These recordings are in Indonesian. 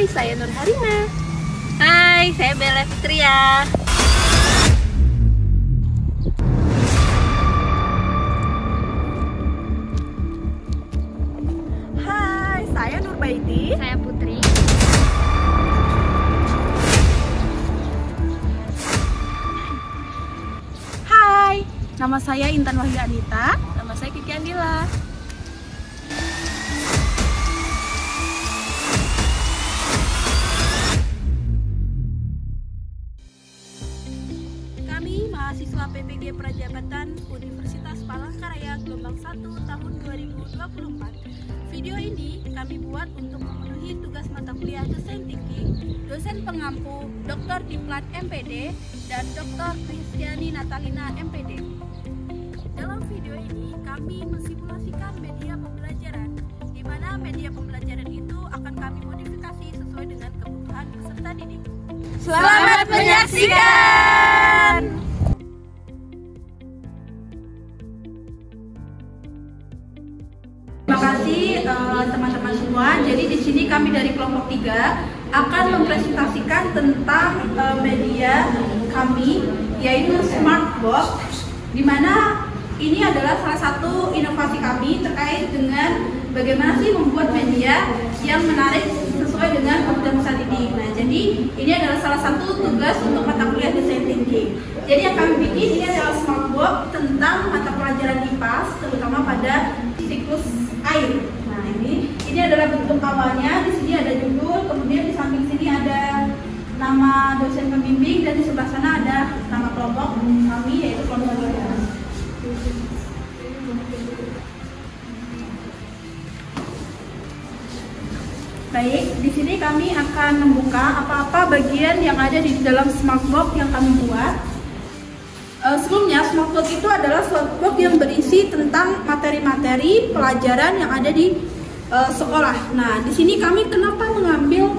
Hai, saya Nur Harina. Hai, saya Bella Fitria. Hai, saya Nur Baiti. Saya Putri. Hai, nama saya Intan Wahyu Anita. Nama saya Kiki Andila. Kami mahasiswa PPG Prajabatan Universitas Palangkaraya Gelombang 1 tahun 2024. Video ini kami buat untuk memenuhi tugas mata kuliah Desain Thinking dosen pengampu Dr. Diplat MPD dan Dr. Kristiani Natalina MPD. Dalam video ini kami mensimulasikan media pembelajaran, di mana media pembelajaran itu akan kami modifikasi sesuai dengan kebutuhan peserta didik. Selamat menyaksikan. Terima kasih teman-teman semua. Jadi di sini kami dari kelompok 3 akan mempresentasikan tentang media kami, yaitu Smartbox, di mana ini adalah salah satu inovasi kami terkait dengan bagaimana sih membuat media yang menarik sesuai dengan kebutuhan peserta didik. Nah, jadi ini adalah salah satu tugas untuk mata kuliah Desain Thinking. Jadi yang kami bikin ini adalah Smartbox tentang mata pelajaran IPAS, terutama pada siklus air. Nah, ini adalah bentuk awalnya. Di sini ada judul, kemudian di samping sini ada nama dosen pembimbing, dan di sebelah sana ada nama kelompok kami, yaitu kelompok 3. Baik, di sini kami akan membuka apa-apa bagian yang ada di dalam Smartbox yang kami buat. Sebelumnya, Smartbox itu adalah Smartbox yang berisi tentang materi-materi pelajaran yang ada di sekolah. Nah, di sini kami kenapa mengambil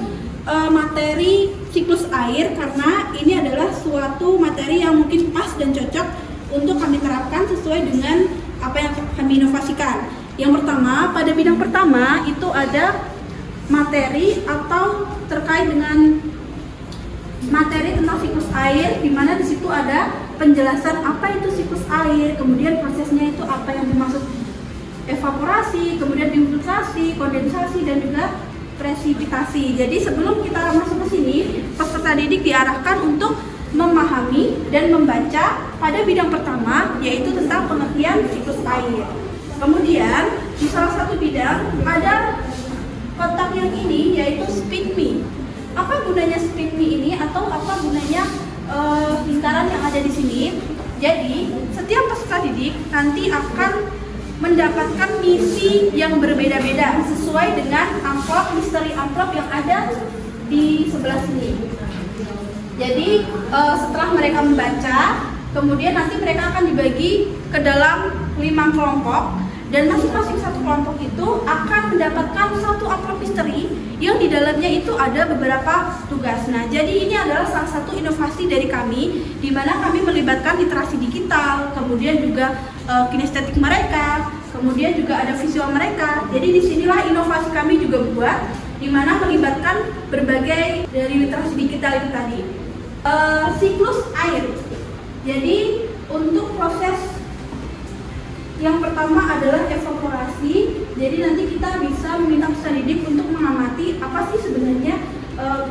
materi siklus air, karena ini adalah suatu materi yang mungkin pas dan cocok untuk kami terapkan sesuai dengan apa yang kami inovasikan. Yang pertama, pada bidang pertama itu ada materi atau terkait dengan materi tentang siklus air, di mana di situ ada penjelasan apa itu siklus air, kemudian prosesnya itu apa yang dimaksud evaporasi, kemudian infiltrasi, kondensasi, dan juga presipitasi. Jadi sebelum kita masuk ke sini, peserta didik diarahkan untuk memahami dan membaca pada bidang pertama, yaitu tentang pengertian siklus air. Kemudian di salah satu bidang ada kotak yang ini, yaitu Speak Me. Apa gunanya Speak Me ini, atau apa gunanya lingkaran yang ada di sini? Jadi setiap peserta didik nanti akan mendapatkan misi yang berbeda-beda sesuai dengan amplop, misteri amplop yang ada di sebelah sini. Jadi setelah mereka membaca, kemudian nanti mereka akan dibagi ke dalam 5 kelompok, dan masing-masing satu kelompok itu akan mendapatkan satu amplop misteri yang di dalamnya itu ada beberapa tugas. Nah, jadi ini adalah salah satu inovasi dari kami, di mana kami melibatkan literasi digital, kemudian juga kinestetik mereka, kemudian juga ada visual mereka. Jadi disinilah inovasi kami juga buat, di mana melibatkan berbagai dari literasi digital itu tadi. Siklus air. Jadi untuk proses yang pertama adalah evaporasi. Jadi nanti kita bisa meminta peserta didik untuk mengamati apa sih sebenarnya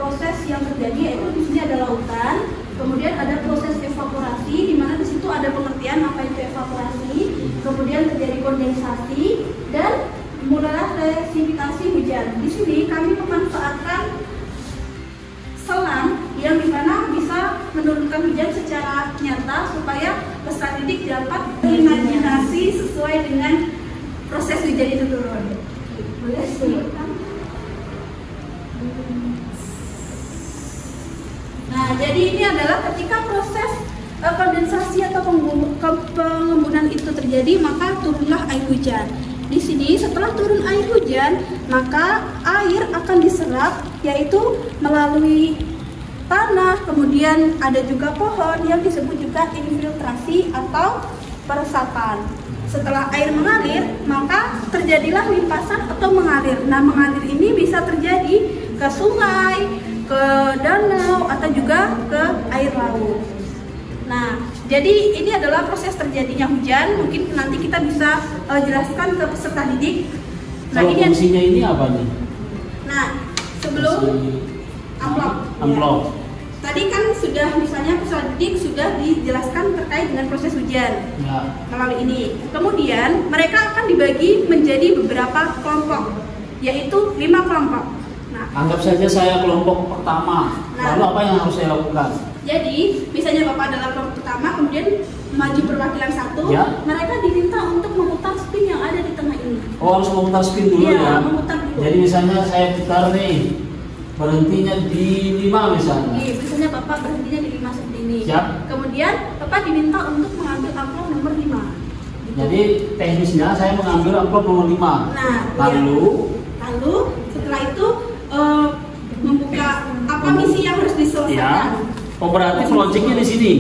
proses yang terjadi, yaitu di sini ada lautan, kemudian ada proses evaporasi, di mana di situ ada pengertian apa itu evaporasi, kemudian terjadi kondensasi, dan mulailah presipitasi hujan. Di sini kami memanfaatkan selang yang dimana bisa menurunkan hujan secara nyata supaya peserta didik dapat berimajinasi sesuai dengan proses hujan itu turun. Boleh sih. Nah, jadi ini adalah ketika proses kondensasi atau pengembunan itu terjadi, maka turunlah air hujan. Di sini setelah turun air hujan, maka air akan diserap, yaitu melalui tanah, kemudian ada juga pohon yang disebut juga infiltrasi atau peresapan. Setelah air mengalir, maka terjadilah limpasan atau mengalir. Nah, mengalir ini bisa terjadi ke sungai, ke danau, atau juga ke air laut. Nah, jadi ini adalah proses terjadinya hujan. Mungkin nanti kita bisa jelaskan ke peserta didik. Nah, kalau fungsinya ini apa nih? Nah, sebelum amplop. Amplop. Ya. Tadi kan sudah misalnya peserta didik sudah dijelaskan terkait dengan proses hujan melalui ini. Kemudian mereka akan dibagi menjadi beberapa kelompok, yaitu 5 kelompok. Nah, anggap saja saya kelompok pertama. Lalu apa yang harus saya lakukan? Jadi, misalnya Bapak adalah kelompok pertama, kemudian maju perwakilan 1, mereka diminta untuk memutar spin yang ada di tengah ini. Oh, harus memutar spin dulu ya? Memutar dulu. Jadi misalnya saya putar nih, berhentinya di 5 misalnya. Iya, misalnya Bapak berhentinya di 5 seperti ini. Siap. Kemudian Bapak diminta untuk mengambil amplop nomor 5. Gitu. Jadi teknisnya saya mengambil amplop nomor 5. Nah, lalu setelah itu membuka apa misi yang harus diselesaikan. Ya. Oh, berarti projectnya di sini.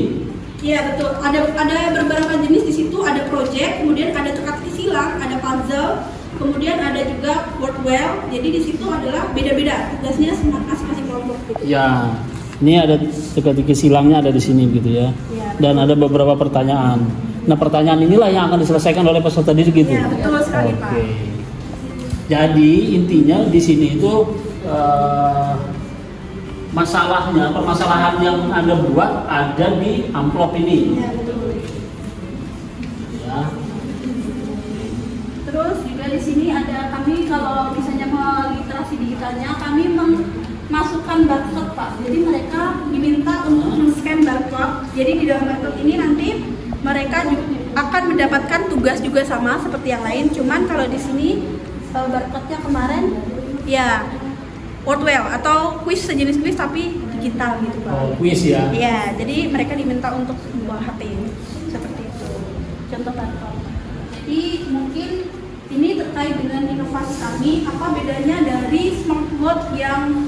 Iya, betul. Ada beberapa jenis di situ. Ada project, kemudian ada teka-teki silang, ada puzzle, kemudian ada juga word well. Jadi di situ adalah beda-beda tugasnya masing-masing kelompok. Gitu. Ya. Ini ada teka-teki silangnya ada di sini gitu ya. Dan ada beberapa pertanyaan. Nah, pertanyaan inilah yang akan diselesaikan oleh peserta didik gitu. Iya, betul sekali, Pak. Jadi intinya di sini itu permasalahan yang Anda buat ada di amplop ini. Ya, betul. Ya. Terus juga di sini ada kami kalau misalnya melalui literasi digitalnya kami memasukkan barcode, Pak. Jadi mereka diminta untuk men-scan barcode. Jadi di dalam barcode ini nanti mereka akan mendapatkan tugas juga sama seperti yang lain. Cuman kalau di sini barcode-nya kemarin ya Wordwell atau quiz, sejenis quiz tapi digital gitu, Pak. Oh, quiz ya? Iya, jadi mereka diminta untuk sebuah HP seperti itu. Contoh barcode. Jadi mungkin ini terkait dengan inovasi kami, apa bedanya dari smartboard yang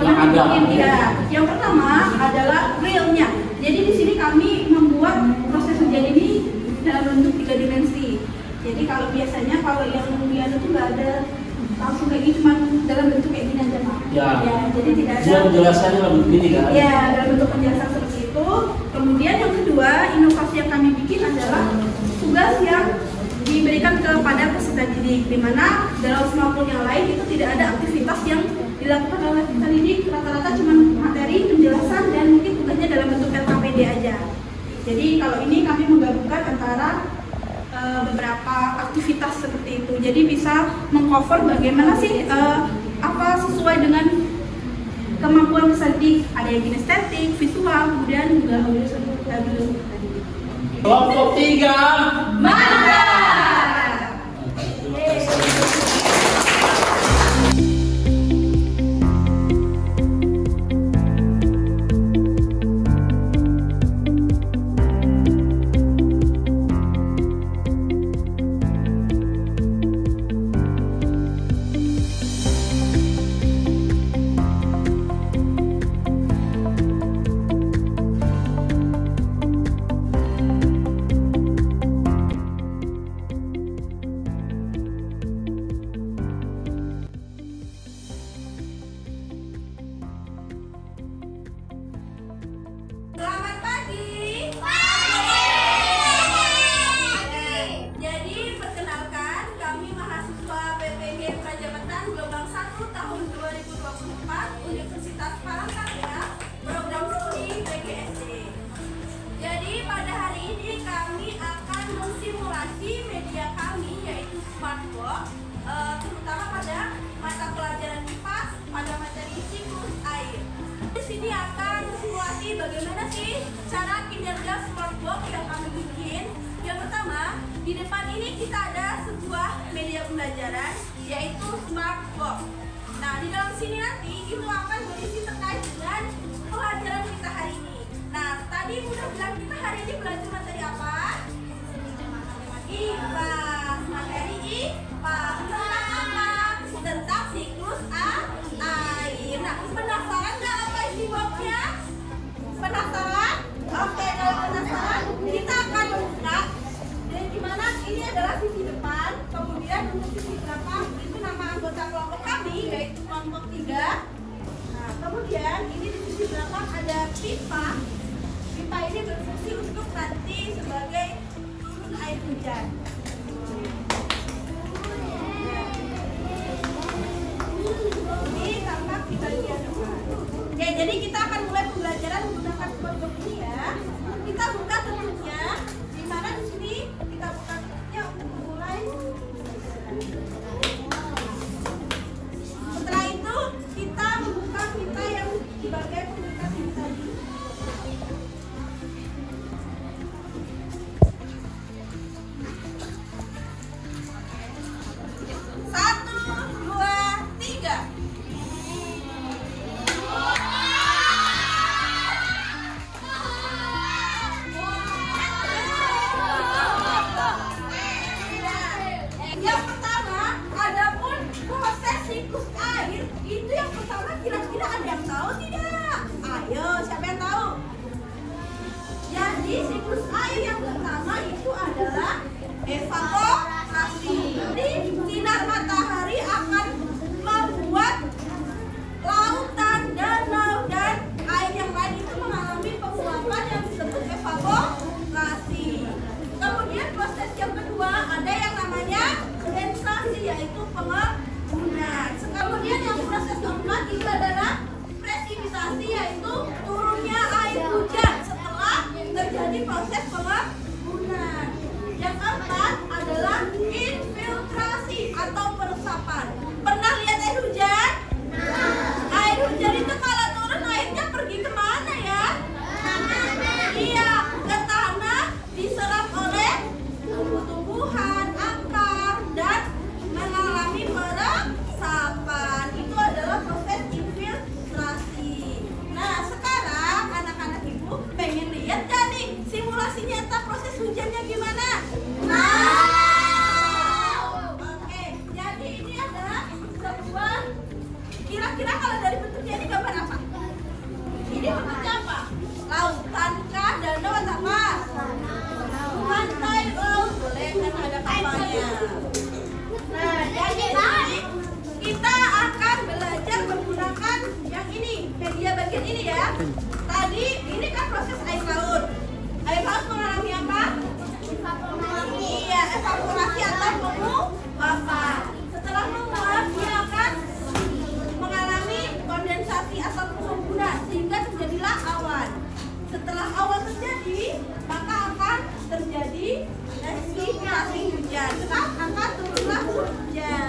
pernah bikin? Ya, yang pertama adalah realnya. Jadi di sini kami membuat proses ujian ini dalam bentuk 3 dimensi. Jadi kalau biasanya kalau yang ujian itu nggak ada langsung kayak gini, cuma dalam bentuk kayak gini aja, Pak. Ya. Jadi tidak ada. Dia menjelaskannya dalam bentuk ini kan? Ya, dalam bentuk penjelasan seperti itu. Kemudian yang kedua, inovasi yang kami bikin adalah tugas yang diberikan kepada peserta didik, di mana dalam smartphone yang lain itu tidak ada aktivitas yang dilakukan oleh peserta didik, rata-rata cuma materi, penjelasan, dan mungkin tugasnya dalam bentuk LKPD aja. Jadi kalau ini kami menggabungkan antara beberapa aktivitas seperti itu, jadi bisa mengcover bagaimana sih apa sesuai dengan kemampuan peserta didik. Ada yang kinestetik, visual, kemudian juga audio tadi. Kelompok 3 mantap. Selamat pagi. Jadi perkenalkan, kami mahasiswa PPG Prajabatan Gelombang 1 tahun 2024 Universitas Palangkaraya, program studi PGSD. Jadi pada hari ini kami akan mensimulasi media kami yaitu smartboard, terutama pada mata pelajaran IPA pada materi siklus air. Di sini akan simulasi bagaimana sih cara kinerja smartboard yang kami bikin. Yang pertama, di depan ini kita ada sebuah media pembelajaran yaitu smartboard. Nah, di dalam sini nanti itu akan berisi terkait dengan pelajaran kita hari ini. Nah, tadi udah bilang kita hari ini belajar materi apa? IPA. Materi IPA. Tentang apa? Tentang siklus air. Nah, penasaran nggak apa isi boxnya? Penasaran? Oke, kalau penasaran, kita akan buka. Dan gimana? Ini adalah sisi depan. Kemudian untuk sisi belakang itu nama anggota kelompok kami, yaitu kelompok 3. Kemudian ini di sisi belakang ada pipa. Pipa ini berfungsi untuk nanti sebagai turun air hujan. Ini tampak di bagian depan. Oke, jadi kita akan mulai pembelajaran menggunakan SmartBox ini ya. Kita buka tutupnya. Di mana di sini kita buka tutupnya untuk memulai. Setelah itu kita membuka pipa yang di bagian pengikat ini tadi. 1, 2, 3. Yang pertama, adapun proses siklus air itu yang pertama kira-kira ada yang tahu tidak? Ayo, siapa yang tahu? Jadi siklus air yang pertama itu adalah evaporasi. Jadi sinar matahari akan membuat lautan, danau, dan air yang lain itu mengalami penguapan yang disebut evaporasi. Kemudian proses yang kedua ada yang namanya kondensasi, yaitu pengembunan. Kemudian yang proses keempat itu adalah presipitasi, yaitu turunnya air hujan setelah terjadi proses pengembunan. Yang keempat adalah infiltrasi atau peresapan. Pernah lihat air hujan? Air hujan itu kalau turun airnya pergi kemana ya? Iya, ke tanah, diserap oleh tumbuh-tumbuhan, akar, dan mengalami peresapan. Itu adalah proses infiltrasi. Nah, sekarang anak-anak ibu pengen lihat gak nih simulasi nyata proses hujannya gimana? Oke, jadi ini ada sebuah, kira-kira kalau dari bentuknya ini gambar apa? Ini bentuknya apa? Lautan kah? Danau atau apa? Pantai, laut, boleh kan ada kapalnya. Nah, jadi ini kita akan belajar menggunakan yang ini, media bagian ini ya. Tadi ini kan proses air laut. Air laut mengalami apa? Iya, evaporasi atau penguapan. Setelah menguap, dia akan mengalami kondensasi atau pengembunan sehingga terjadilah awan. Setelah awan terjadi, maka akan terjadi presipitasi hujan. Setelah akan turunlah hujan.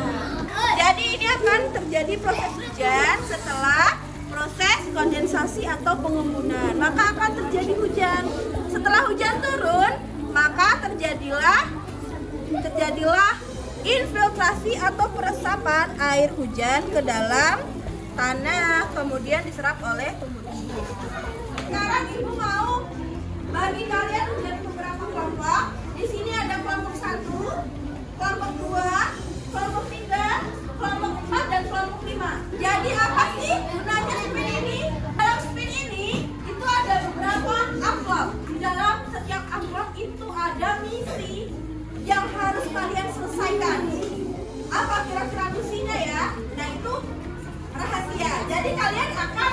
Jadi ini akan terjadi proses hujan setelah proses kondensasi atau pengembunan. Maka akan terjadi hujan. Setelah hujan turun, maka terjadilah infiltrasi atau peresapan air hujan ke dalam tanah, kemudian diserap oleh tumbuh-tumbuhan. Sekarang ibu mau bagi kalian menjadi beberapa kelompok. Di sini ada kelompok 1, kelompok 2, kelompok 3, kelompok 4, dan kelompok 5. Jadi apa sih gunanya spin ini? Dalam spin ini itu ada beberapa amplop. Di dalam setiap amplop itu ada misi yang harus kalian selesaikan. Apa kira-kira misinya ya? Nah, itu rahasia. Jadi kalian akan